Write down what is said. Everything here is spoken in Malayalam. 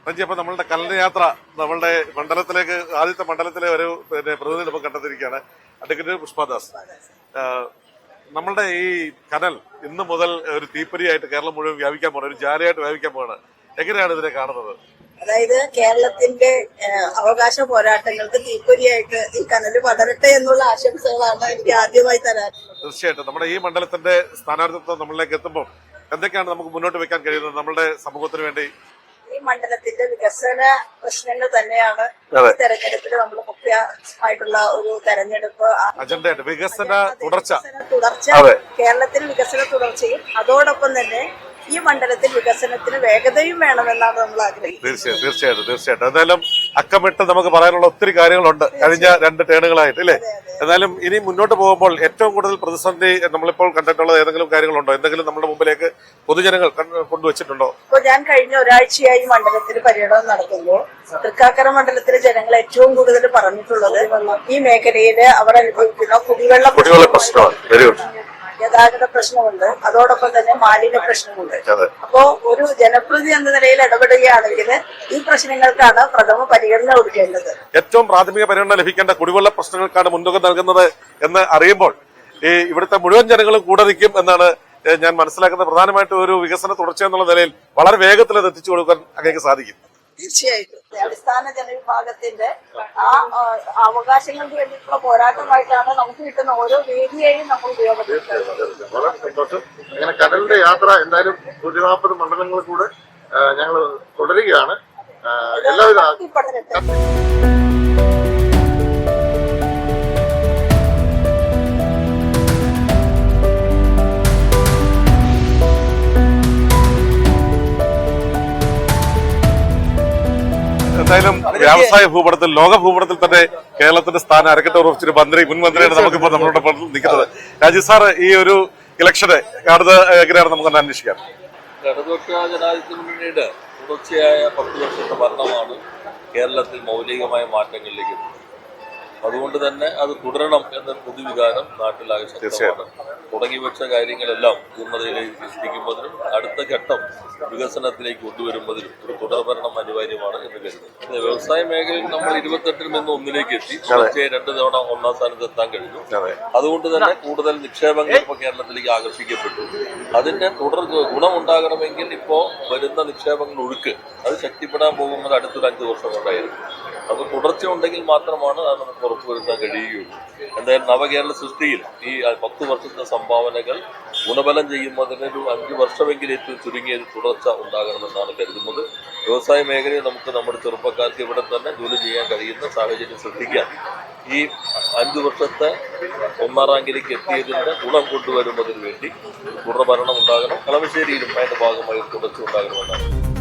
റഞ്ജി, അപ്പൊ നമ്മളുടെ കലനയാത്ര നമ്മളുടെ മണ്ഡലത്തിലേക്ക് ആദ്യത്തെ മണ്ഡലത്തിലെ ഒരു പ്രതിനിധി നമുക്ക് കണ്ടെത്തിയിരിക്കുകയാണ്, അഡ്വക്കേറ്റ് പുഷ്പദാസ്. നമ്മളുടെ ഈ കനൽ ഇന്ന് മുതൽ ഒരു തീപ്പൊരിയായിട്ട് കേരളം മുഴുവൻ വ്യാപിക്കാൻ പോകണം, ഒരു ജാരയായിട്ട് വ്യാപിക്കാൻ പോവാണ്. എങ്ങനെയാണ് ഇതിനെ കാണുന്നത്? അതായത് കേരളത്തിന്റെ അവകാശ പോരാട്ടങ്ങൾക്ക് തീപ്പൊരിയായിട്ട് ഈ കനല് പടരട്ടെ എന്നുള്ള ആശംസകളാണ് എനിക്ക് ആദ്യമായി തരാൻ. തീർച്ചയായിട്ടും നമ്മുടെ ഈ മണ്ഡലത്തിന്റെ സ്ഥാനാർത്ഥിത്വം നമ്മളിലേക്ക് എത്തുമ്പോൾ എന്തൊക്കെയാണ് നമുക്ക് മുന്നോട്ട് വെക്കാൻ കഴിയുന്നത് നമ്മളുടെ സമൂഹത്തിന് വേണ്ടി? ഈ മണ്ഡലത്തിന്റെ വികസന പ്രശ്നങ്ങൾ തന്നെയാണ് തെരഞ്ഞെടുപ്പിൽ നമ്മൾ മുഖ്യമായിട്ടുള്ള ഒരു തെരഞ്ഞെടുപ്പ് അജണ്ടയായിട്ട്. വികസന തുടർച്ച, കേരളത്തിൽ വികസന തുടർച്ചയും അതോടൊപ്പം തന്നെ ഈ മണ്ഡലത്തിൽ വികസനത്തിന് വേഗതയും വേണമെന്നാണ് നമ്മൾ ആഗ്രഹിക്കുന്നത്. തീർച്ചയായിട്ടും. എന്തായാലും അക്കമിട്ട് നമുക്ക് പറയാനുള്ള ഒത്തിരി കാര്യങ്ങളുണ്ട് കഴിഞ്ഞ 2 ടേണുകളായിട്ട്, അല്ലേ? എന്നാലും ഇനി മുന്നോട്ട് പോകുമ്പോൾ ഏറ്റവും കൂടുതൽ പ്രതിസന്ധി നമ്മളിപ്പോൾ കണ്ടിട്ടുള്ള ഏതെങ്കിലും കാര്യങ്ങളുണ്ടോ? എന്തെങ്കിലും നമ്മുടെ മുമ്പിലേക്ക് പൊതുജനങ്ങൾ കൊണ്ടുവച്ചിട്ടുണ്ടോ? ഇപ്പോൾ ഞാൻ കഴിഞ്ഞ ഒരാഴ്ചയായി മണ്ഡലത്തിൽ പര്യടനം നടത്തുമ്പോൾ തൃക്കാക്കര മണ്ഡലത്തിലെ ജനങ്ങൾ ഏറ്റവും കൂടുതൽ പറഞ്ഞിട്ടുള്ളത് ഈ മേഖലയിൽ അവർ അനുഭവിക്കുന്ന കുടിവെള്ള പ്രശ്നമാണ്, ഗതാഗത പ്രശ്നമുണ്ട്, അതോടൊപ്പം തന്നെ മാലിന്യ പ്രശ്നമുണ്ട്. അപ്പോ ഒരു ജനപ്രതിനിധി എന്ന നിലയിൽ ഇടപെടുകയാണെങ്കിൽ ഈ പ്രശ്നങ്ങൾക്കാണ് പ്രഥമ പരിഗണന കൊടുക്കേണ്ടത്. ഏറ്റവും പ്രാഥമിക പരിഗണന ലഭിക്കേണ്ട കുടിവെള്ള പ്രശ്നങ്ങൾക്കാണ് മുൻതൂക്കം നൽകുന്നത് എന്ന് അറിയുമ്പോൾ ഈ ഇവിടുത്തെ മുഴുവൻ ജനങ്ങളും കൂടെ നിൽക്കും എന്നാണ് ഞാൻ മനസ്സിലാക്കുന്നത്. പ്രധാനമായിട്ടും ഒരു വികസന തുടർച്ച എന്നുള്ള നിലയിൽ വളരെ വേഗത്തിൽ അത് എത്തിച്ചു കൊടുക്കാൻ അങ്ങേക്ക് സാധിക്കും. തീർച്ചയായിട്ടും അടിസ്ഥാന ജനവിഭാഗത്തിന്റെ ആ അവകാശങ്ങൾക്ക് വേണ്ടിയിട്ടുള്ള പോരാട്ടമായിട്ടാണ് നമുക്ക് കിട്ടുന്ന ഓരോ വേദിയെയും നമ്മൾ ഉപയോഗപ്പെടുത്തുന്നത്. വളരെ സന്തോഷം. അങ്ങനെ കടലിന്റെ യാത്ര എന്തായാലും 140 മണ്ഡലങ്ങളിൽ കൂടെ ഞങ്ങൾ തുടരുകയാണ്. എല്ലാവിധ എന്തായാലും വ്യവസായ ഭൂപടത്തിൽ, ലോക ഭൂപടത്തിൽ തന്നെ കേരളത്തിന്റെ സ്ഥാനം അരക്കെട്ട് ഉറപ്പിച്ചൊരു മുൻ മന്ത്രിയാണ് നമുക്കിപ്പോ നമ്മളോട് നിൽക്കുന്നത്. രാജീവ് സാർ, ഈ ഒരു ഇലക്ഷന് കാണുന്നത് എങ്ങനെയാണ് നമുക്കൊന്ന് അന്വേഷിക്കാം? ഇടതുപക്ഷ ജനാധിപത്യ മുന്നണിയുടെ തുടർച്ചയായ 10 വർഷത്തെ ഭരണമാണ് കേരളത്തിൽ മൗലികമായ മാറ്റങ്ങളിലേക്ക് എത്തുന്നത്. അതുകൊണ്ട് തന്നെ അത് തുടരണം എന്ന പൊതുവികാരം നാട്ടിലാകെ ശക്തമാണ്. തുടങ്ങിവെച്ച കാര്യങ്ങളെല്ലാം പൂർണ്ണതയിലേക്ക് എത്തിക്കുന്നതിനും അടുത്ത ഘട്ടം വികസനത്തിലേക്ക് കൊണ്ടുവരുന്നതിനും ഒരു തുടർഭരണം അനിവാര്യമാണ് എന്ന് കരുതുന്നു. വ്യവസായ മേഖലയിൽ നമ്മൾ 28-ൽ നിന്ന് 1-ലേക്ക് എത്തി. തുടർച്ചയായി 2 തവണ 1-ാം സ്ഥാനത്ത് എത്താൻ കഴിഞ്ഞു. അതുകൊണ്ട് തന്നെ കൂടുതൽ നിക്ഷേപങ്ങൾ ഇപ്പോൾ കേരളത്തിലേക്ക് ആകർഷിക്കപ്പെട്ടു. അതിന്റെ തുടർ ഗുണമുണ്ടാകണമെങ്കിൽ ഇപ്പോൾ വരുന്ന നിക്ഷേപങ്ങൾ ഒഴുക്ക് അത് ശക്തിപ്പെടാൻ പോകുന്നത് അടുത്തൊരു 5 വർഷം കൊണ്ടായിരുന്നു. അത് തുടർച്ച ഉണ്ടെങ്കിൽ മാത്രമാണ് അത് നമുക്ക് ഉറപ്പുവരുത്താൻ കഴിയുകയുള്ളൂ. എന്തായാലും നവകേരള സൃഷ്ടിയിൽ ഈ 10 വർഷത്തെ സംഭാവനകൾ ഗുണഫലം ചെയ്യുന്നതിനൊരു 5 വർഷമെങ്കിലും ഏറ്റവും ചുരുങ്ങിയ തുടർച്ച ഉണ്ടാകണമെന്നാണ് കരുതുന്നത്. വ്യവസായ മേഖലയിൽ നമുക്ക് നമ്മുടെ ചെറുപ്പക്കാർക്ക് ഇവിടെ തന്നെ ജോലി ചെയ്യാൻ കഴിയുന്ന സാഹചര്യം സൃഷ്ടിക്കാൻ ഈ 5 വർഷത്തെ 1-ാം റാങ്കിലേക്ക് എത്തിയതിന്റെ ഗുണം കൊണ്ടുവരുന്നതിന് വേണ്ടി തുടർഭരണം ഉണ്ടാകണം. കളമശ്ശേരിയിലും അതിന്റെ ഭാഗമായി തുടർച്ച ഉണ്ടാകണമെന്നാണ്.